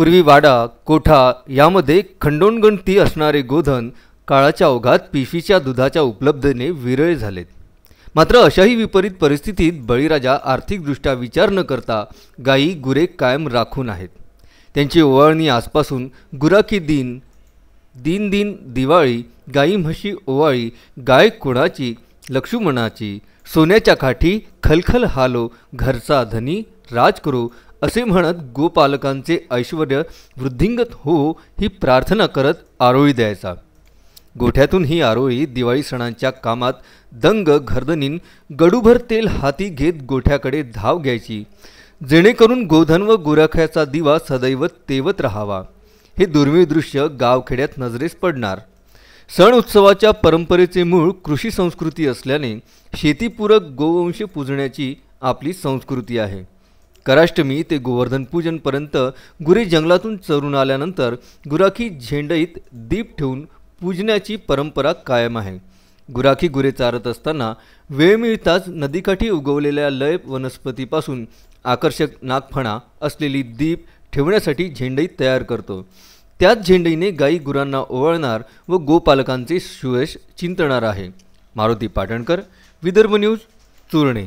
पूर्वी वाडा कोठा यामध्ये खंडोनगणती असणारे गोधन काळाच्या ओघात पिशवीच्या दुधाच्या उपलब्धतेने विरळ झालेत। मात्र अशाही विपरीत परिस्थितीत बळीराजा आर्थिकदृष्ट्या विचार न करता गायी गुरे कायम राखून आहेत। त्यांची ओवाळणी आजपासून गुराखी दिन दिन दिवाळी गायी म्हशी ओवाळी गाय कोणाची लक्ष्मणाची सोन्याच्या काठी खलखल हालो घरचा धनी राज करो असे म्हणत गोपालकांचे ऐश्वर्य वृद्धिंगत हो ही प्रार्थना करत आरोळी द्यायचा। गोठ्यातून ही आरोळी दिवाळी सणांच्या कामात दंग घरधनीन गडूभर तेल हाती घेत गोठ्याकडे धाव घ्यायची, जेणेकरून गोधन व गुराख्याचा दिवा सदैव तेवत राहावा। हे दुर्मिळ दृश्य गावखेड्यात नजरेस पडणार। सण उत्सवाच्या परंपरेचे मूळ कृषी संस्कृती असल्याने शेतीपूरक गोवंश पूजण्याची आपली संस्कृती आहे। कराष्टमी ते गोवर्धन पूजनपर्यंत गुरे जंगलातून चरून आल्यानंतर गुराखी झेंडईत दीप ठेवून पूजण्याची परंपरा कायम आहे। गुराखी गुरे चारत असताना वेळ मिळताच नदीकाठी उगवलेल्या लय वनस्पतीपासून आकर्षक नागफणा असलेली दीप ठेवण्यासाठी झेंडई तयार करतो। त्याच झेंडईने गायी गुरांना ओवाळणार व गोपालकांचे सुयश चिंतणार आहे। मारुती पाटणकर, विदर्भ न्यूज, चूरणे।